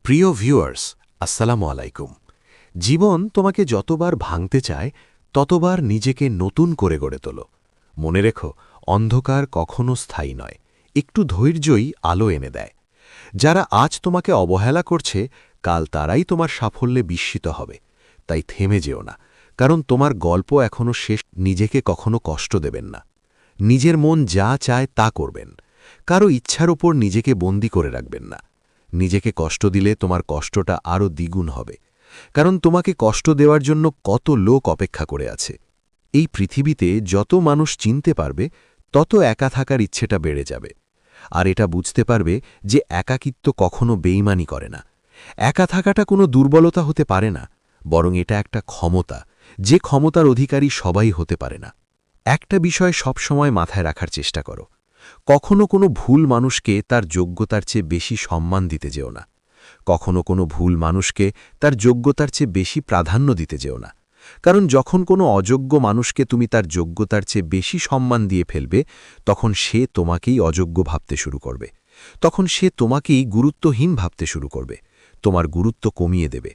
প্রিয় ভিউয়ার্স, আসসালামু আলাইকুম। জীবন তোমাকে যতবার ভাঙতে চায় ততবার নিজেকে নতুন করে গড়ে তোলো। মনে রেখো, অন্ধকার কখনো স্থায়ী নয়, একটু ধৈর্যই আলো এনে দেয়। যারা আজ তোমাকে অবহেলা করছে, কাল তারাই তোমার সাফল্যে বিস্মিত হবে। তাই থেমে যেও না, কারণ তোমার গল্প এখনো শেষ। নিজেকে কখনো কষ্ট দেবেন না। নিজের মন যা চায় তা করবেন। কারো ইচ্ছার ওপর নিজেকে বন্দী করে রাখবেন না। নিজেকে কষ্ট দিলে তোমার কষ্টটা আরও দ্বিগুণ হবে, কারণ তোমাকে কষ্ট দেওয়ার জন্য কত লোক অপেক্ষা করে আছে। এই পৃথিবীতে যত মানুষ চিনতে পারবে, তত একা থাকার ইচ্ছেটা বেড়ে যাবে। আর এটা বুঝতে পারবে যে একাকিত্ব কখনো বেইমানি করে না। একা থাকাটা কোনো দুর্বলতা হতে পারে না, বরং এটা একটা ক্ষমতা, যে ক্ষমতার অধিকারী সবাই হতে পারে না। একটা বিষয় সবসময় মাথায় রাখার চেষ্টা করো, কখনো কোনো ভুল মানুষকে তার যোগ্যতার চেয়ে বেশি সম্মান দিতে যেও না। কখনো কোনো ভুল মানুষকে তার যোগ্যতার চেয়ে বেশি প্রাধান্য দিতে যেও না। কারণ যখন কোনো অযোগ্য মানুষকে তুমি তার যোগ্যতার চেয়ে বেশি সম্মান দিয়ে ফেলবে, তখন সে তোমাকেই অযোগ্য ভাবতে শুরু করবে। তখন সে তোমাকেই গুরুত্বহীন ভাবতে শুরু করবে, তোমার গুরুত্ব কমিয়ে দেবে।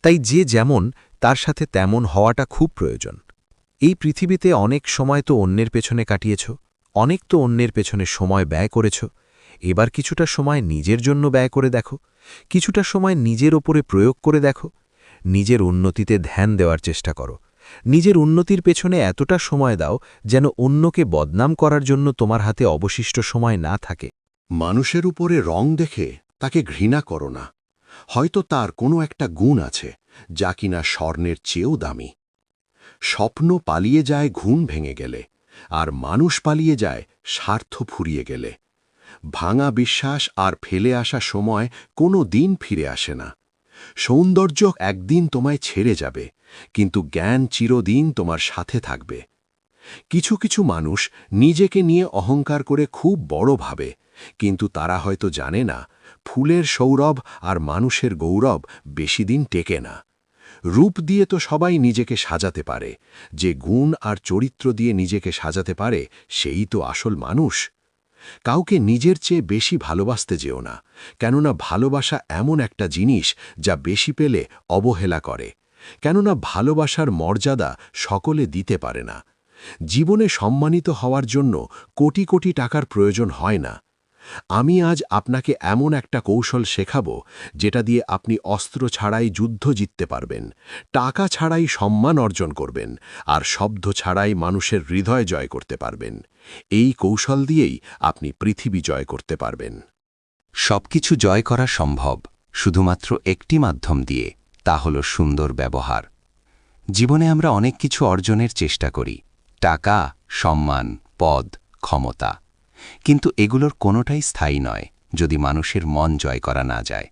তাই যে যেমন, তার সাথে তেমন হওয়াটা খুব প্রয়োজন। এই পৃথিবীতে অনেক সময় তো অন্যের পেছনে কাটিয়েছ, অনেক তো অন্যের পেছনে সময় ব্যয় করেছ। এবার কিছুটা সময় নিজের জন্য ব্যয় করে দেখো, কিছুটা সময় নিজের ওপরে প্রয়োগ করে দেখো। নিজের উন্নতিতে ধ্যান দেওয়ার চেষ্টা করো। নিজের উন্নতির পেছনে এতটা সময় দাও যেন অন্যকে বদনাম করার জন্য তোমার হাতে অবশিষ্ট সময় না থাকে। মানুষের উপরে রং দেখে তাকে ঘৃণা করো না। হয়তো তার কোনো একটা গুণ আছে যা কিনা স্বর্ণের চেয়েও দামি। স্বপ্ন পালিয়ে যায় ঘুম ভেঙে গেলে, আর মানুষ পালিয়ে যায় স্বার্থ ফুরিয়ে গেলে। ভাঙা বিশ্বাস আর ফেলে আসা সময় কোনো দিন ফিরে আসে না। সৌন্দর্য একদিন তোমায় ছেড়ে যাবে, কিন্তু জ্ঞান চিরদিন তোমার সাথে থাকবে। কিছু কিছু মানুষ নিজেকে নিয়ে অহংকার করে খুব বড় ভাবে, কিন্তু তারা হয়তো জানে না, ফুলের সৌরভ আর মানুষের গৌরব বেশি দিন টেকে না। রূপ দিয়ে তো সবাই নিজেকে সাজাতে পারে, যে গুণ আর চরিত্র দিয়ে নিজেকে সাজাতে পারে সেই তো আসল মানুষ। কাউকে নিজের চেয়ে বেশি ভালোবাসতে যেও না, কেননা ভালোবাসা এমন একটা জিনিস যা বেশি পেলে অবহেলা করে। কেননা ভালোবাসার মর্যাদা সকলে দিতে পারে না। জীবনে সম্মানিত হওয়ার জন্য কোটি কোটি টাকার প্রয়োজন হয় না। আমি আজ আপনাকে এমন একটা কৌশল শেখাব, যেটা দিয়ে আপনি অস্ত্র ছাড়াই যুদ্ধ জিততে পারবেন, টাকা ছাড়াই সম্মান অর্জন করবেন, আর শব্দ ছাড়াই মানুষের হৃদয় জয় করতে পারবেন। এই কৌশল দিয়েই আপনি পৃথিবী জয় করতে পারবেন। সবকিছু জয় করা সম্ভব শুধুমাত্র একটি মাধ্যম দিয়ে, তা হল সুন্দর ব্যবহার। জীবনে আমরা অনেক কিছু অর্জনের চেষ্টা করি, টাকা, সম্মান, পদ, ক্ষমতা, কিন্তু এগুলোর কোনোটাই স্থায়ী নয় যদি মানুষের মন জয় করা না যায়।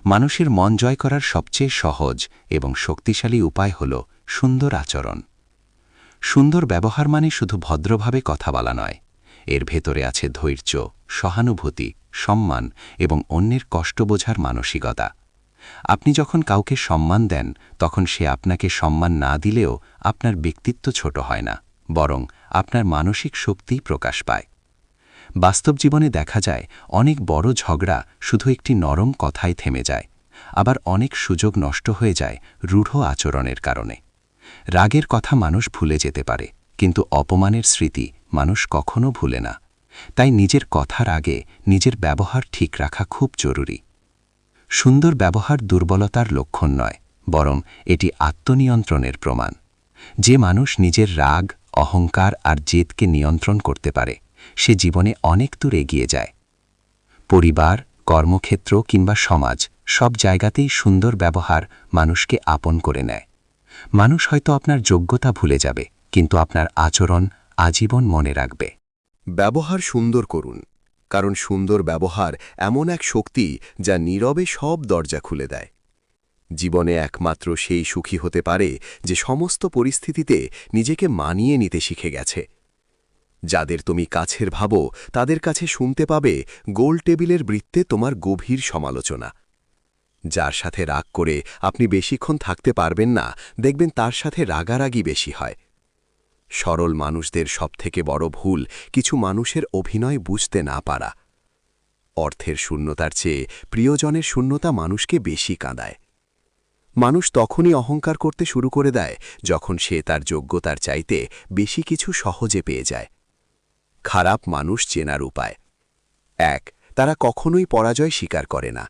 মানুষের মন জয় করার সবচেয়ে সহজ এবং শক্তিশালী উপায় হল সুন্দর আচরণ। সুন্দর ব্যবহার মানে শুধু ভদ্রভাবে কথা বলা নয়, এর ভেতরে আছে ধৈর্য, সহানুভূতি, সম্মান এবং অন্যের কষ্ট বোঝার মানসিকতা। আপনি যখন কাউকে সম্মান দেন, তখন সে আপনাকে সম্মান না দিলেও আপনার ব্যক্তিত্ব ছোট হয় না, বরং আপনার মানসিক শক্তিই প্রকাশ পায়। বাস্তব জীবনে দেখা যায় অনেক বড় ঝগড়া শুধু একটি নরম কথায় থেমে যায়, আবার অনেক সুযোগ নষ্ট হয়ে যায় রূঢ় আচরণের কারণে। রাগের কথা মানুষ ভুলে যেতে পারে, কিন্তু অপমানের স্মৃতি মানুষ কখনো ভুলে না। তাই নিজের কথার আগে নিজের ব্যবহার ঠিক রাখা খুব জরুরি। সুন্দর ব্যবহার দুর্বলতার লক্ষণ নয়, বরং এটি আত্মনিয়ন্ত্রণের প্রমাণ। যে মানুষ নিজের রাগ, অহংকার আর জেদকে নিয়ন্ত্রণ করতে পারে, সে জীবনে অনেক দূর এগিয়ে যায়। পরিবার, কর্মক্ষেত্র কিংবা সমাজ, সব জায়গাতেই সুন্দর ব্যবহার মানুষকে আপন করে নেয়। মানুষ হয়তো আপনার যোগ্যতা ভুলে যাবে, কিন্তু আপনার আচরণ আজীবন মনে রাখবে। ব্যবহার সুন্দর করুন, কারণ সুন্দর ব্যবহার এমন এক শক্তি যা নীরবে সব দরজা খুলে দেয়। জীবনে একমাত্র সেই সুখী হতে পারে যে সমস্ত পরিস্থিতিতে নিজেকে মানিয়ে নিতে শিখে গেছে। যাদের তুমি কাছের ভাবো, তাদের কাছে শুনতে পাবে গোল টেবিলের বৃত্তে তোমার গভীর সমালোচনা। যার সাথে রাগ করে আপনি বেশিক্ষণ থাকতে পারবেন না, দেখবেন তার সাথে রাগারাগি বেশি হয়। সরল মানুষদের সবথেকে বড় ভুল কিছু মানুষের অভিনয় বুঝতে না পারা। অর্থের শূন্যতার চেয়ে প্রিয়জনের শূন্যতা মানুষকে বেশি কাঁদায়। মানুষ তখনই অহংকার করতে শুরু করে দেয় যখন সে তার যোগ্যতার চাইতে বেশি কিছু সহজে পেয়ে যায়। খারাপ মানুষ চেনার উপায়: ১. তারা কখনোই পরাজয় স্বীকার করে না।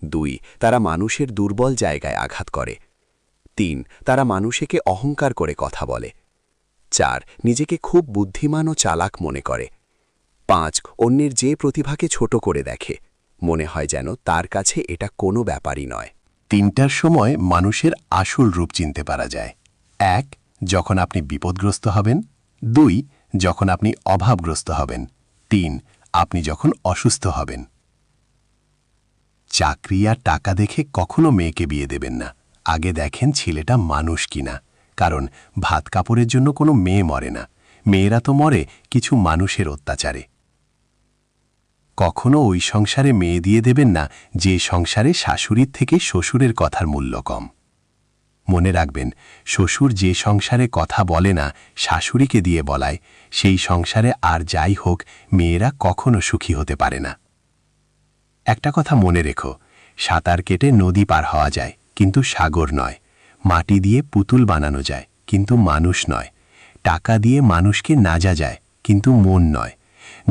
২. তারা মানুষের দুর্বল জায়গায় আঘাত করে। ৩. তারা মানুষকে অহংকার করে কথা বলে। ৪. নিজেকে খুব বুদ্ধিমান ও চালাক মনে করে। ৫. অন্যের যে প্রতিভাকে ছোট করে দেখে, মনে হয় যেন তার কাছে এটা কোনো ব্যাপারই নয়। ৩টার সময় মানুষের আসল রূপ চিনতে পারা যায়। ১. যখন আপনি বিপদগ্রস্ত হবেন। ২. যখন আপনি অভাবগ্রস্ত হবেন। ৩. আপনি যখন অসুস্থ হবেন। চাকরি আর টাকা দেখে কখনো মেয়েকে বিয়ে দেবেন না। আগে দেখেন ছেলেটা মানুষ কিনা, কারণ ভাত কাপড়ের জন্য কোনো মেয়ে মরে না, মেয়েরা তো মরে কিছু মানুষের অত্যাচারে। কখনো ওই সংসারে মেয়ে দিয়ে দেবেন না যে সংসারে শাশুড়ির থেকে শ্বশুরের কথার মূল্য কম। মনে রাখবেন, শ্বশুর যে সংসারে কথা বলে না শাশুড়িকে দিয়ে বলায়, সেই সংসারে আর যাই হোক মেয়েরা কখনো সুখী হতে পারে না। একটা কথা মনে রেখো, সাঁতার কেটে নদী পার হওয়া যায়, কিন্তু সাগর নয়। মাটি দিয়ে পুতুল বানানো যায়, কিন্তু মানুষ নয়। টাকা দিয়ে মানুষকে নাজা যায়, কিন্তু মন নয়।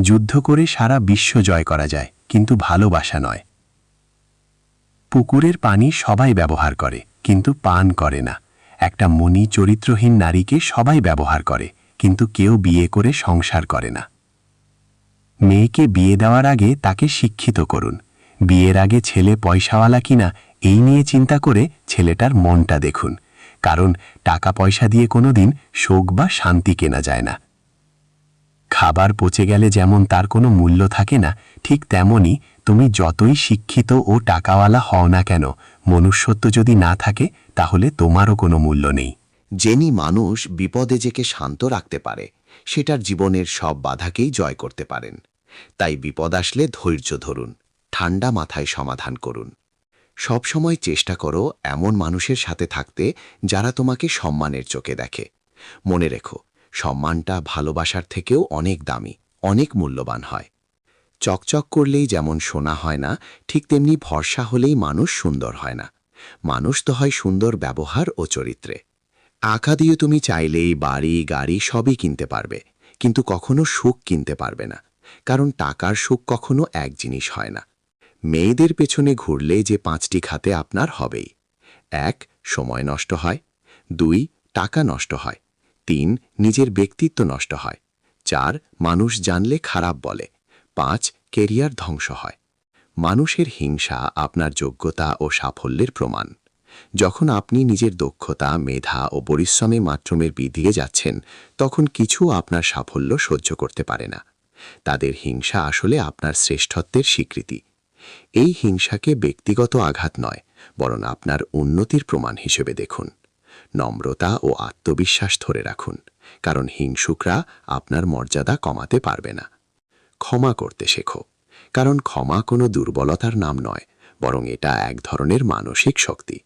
যুদ্ধ করে সারা বিশ্ব জয় করা যায়, কিন্তু ভালোবাসা নয়। পুকুরের পানি সবাই ব্যবহার করে, কিন্তু পান করে না। একটা মনি চরিত্রহীন নারীকে সবাই ব্যবহার করে, কিন্তু কেউ বিয়ে করে সংসার করে না। মেয়েকে বিয়ে দেওয়ার আগে তাকে শিক্ষিত করুন। বিয়ের আগে ছেলে পয়সাওয়ালা কিনা এই নিয়ে চিন্তা করে ছেলেটার মনটা দেখুন, কারণ টাকা পয়সা দিয়ে কোনোদিন শোক বা শান্তি কেনা যায় না। খাবার পচে গেলে যেমন তার কোনো মূল্য থাকে না, ঠিক তেমনি তুমি যতই শিক্ষিত ও টাকাওয়ালা হও না কেন, মনুষ্যত্ব যদি না থাকে তাহলে তোমারও কোনো মূল্য নেই। যেনি মানুষ বিপদে যেকে শান্ত রাখতে পারে, সেটার জীবনের সব বাধাকেই জয় করতে পারেন। তাই বিপদ আসলে ধৈর্য ধরুন, ঠান্ডা মাথায় সমাধান করুন। সবসময় চেষ্টা করো এমন মানুষের সাথে থাকতে যারা তোমাকে সম্মানের চোখে দেখে। মনে রেখো, সম্মানটা ভালোবাসার থেকেও অনেক দামি, অনেক মূল্যবান হয়। চকচক করলেই যেমন সোনা হয় না, ঠিক তেমনি ভরসা হলেই মানুষ সুন্দর হয় না। মানুষ তো হয় সুন্দর ব্যবহার ও চরিত্রে। টাকা দিয়ে তুমি চাইলেই বাড়ি গাড়ি সবই কিনতে পারবে, কিন্তু কখনো সুখ কিনতে পারবে না, কারণ টাকার সুখ কখনো এক জিনিস হয় না। মেয়েদের পেছনে ঘুরলে যে 5টি খাতে আপনার হবেই: 1. সময় নষ্ট হয়। 2. টাকা নষ্ট হয়। 3. নিজের ব্যক্তিত্ব নষ্ট হয়। 4. মানুষ জানলে খারাপ বলে। 5. কেরিয়ার ধ্বংস হয়। মানুষের হিংসা আপনার যোগ্যতা ও সাফল্যের প্রমাণ। যখন আপনি নিজের দক্ষতা, মেধা ও পরিশ্রমে মাধ্যমের দিয়ে যাচ্ছেন, তখন কিছু আপনার সাফল্য সহ্য করতে পারে না। তাদের হিংসা আসলে আপনার শ্রেষ্ঠত্বের স্বীকৃতি। এই হিংসাকে ব্যক্তিগত আঘাত নয়, বরং আপনার উন্নতির প্রমাণ হিসেবে দেখুন। নম্রতা ও আত্মবিশ্বাস ধরে রাখুন, কারণ হিংসুকরা আপনার মর্যাদা কমাতে পারবে না। ক্ষমা করতে শেখো, কারণ ক্ষমা কোনো দুর্বলতার নাম নয়, বরং এটা এক ধরনের মানসিক শক্তি।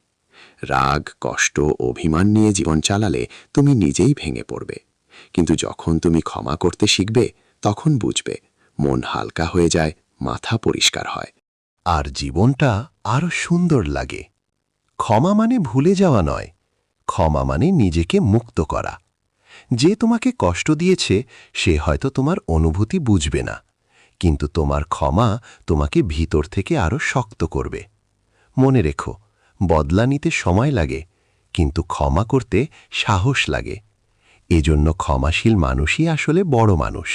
রাগ, কষ্ট, অভিমান নিয়ে জীবন চালালে তুমি নিজেই ভেঙে পড়বে, কিন্তু যখন তুমি ক্ষমা করতে শিখবে, তখন বুঝবে মন হালকা হয়ে যায়, মাথা পরিষ্কার হয়। আর জীবনটা আরও সুন্দর লাগে। ক্ষমা মানে ভুলে যাওয়া নয়, ক্ষমা মানে নিজেকে মুক্ত করা। যে তোমাকে কষ্ট দিয়েছে সে হয়তো তোমার অনুভূতি বুঝবে না, কিন্তু তোমার ক্ষমা তোমাকে ভিতর থেকে আরও শক্ত করবে। মনে রেখো, বদলা নিতে সময় লাগে, কিন্তু ক্ষমা করতে সাহস লাগে। এজন্য ক্ষমাশীল মানুষই আসলে বড় মানুষ।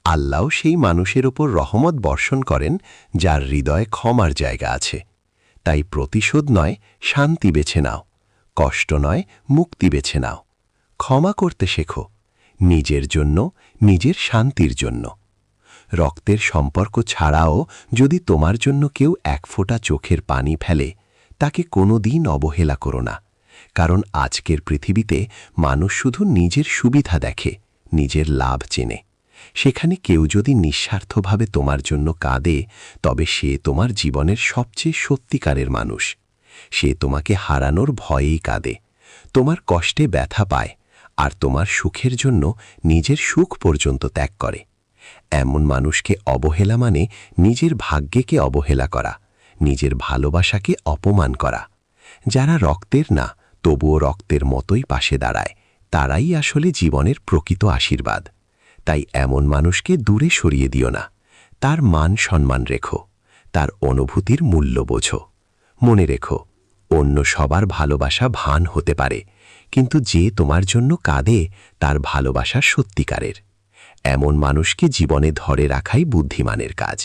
আল্লাহ সেই মানুষের ওপর রহমত বর্ষণ করেন যার হৃদয়ে ক্ষমার জায়গা আছে। তাই প্রতিশোধ নয়, শান্তি বেছে নাও। কষ্ট নয়, মুক্তি বেছে নাও। ক্ষমা করতে শেখো, নিজের জন্য, নিজের শান্তির জন্য। রক্তের সম্পর্ক ছাড়াও যদি তোমার জন্য কেউ এক ফোঁটা চোখের পানি ফেলে, তাকে কোনোদিন অবহেলা করো না, কারণ আজকের পৃথিবীতে মানুষ শুধু নিজের সুবিধা দেখে, নিজের লাভ চেনে। সেখানে কেউ যদি নিঃস্বার্থভাবে তোমার জন্য কাঁদে, তবে সে তোমার জীবনের সবচেয়ে সত্যিকারের মানুষ। সে তোমাকে হারানোর ভয়েই কাঁদে, তোমার কষ্টে ব্যথা পায়, আর তোমার সুখের জন্য নিজের সুখ পর্যন্ত ত্যাগ করে। এমন মানুষকে অবহেলা মানে নিজের ভাগ্যকে অবহেলা করা, নিজের ভালোবাসাকে অপমান করা। যারা রক্তের না, তবুও রক্তের মতোই পাশে দাঁড়ায়, তারাই আসলে জীবনের প্রকৃত আশীর্বাদ। তাই এমন মানুষকে দূরে সরিয়ে দিও না। তার মান সম্মান রেখো, তার অনুভূতির মূল্য বোঝো। মনে রেখো, অন্য সবার ভালোবাসা ভান হতে পারে, কিন্তু যে তোমার জন্য কাঁদে তার ভালোবাসা সত্যিকারের। এমন মানুষকে জীবনে ধরে রাখাই বুদ্ধিমানের কাজ।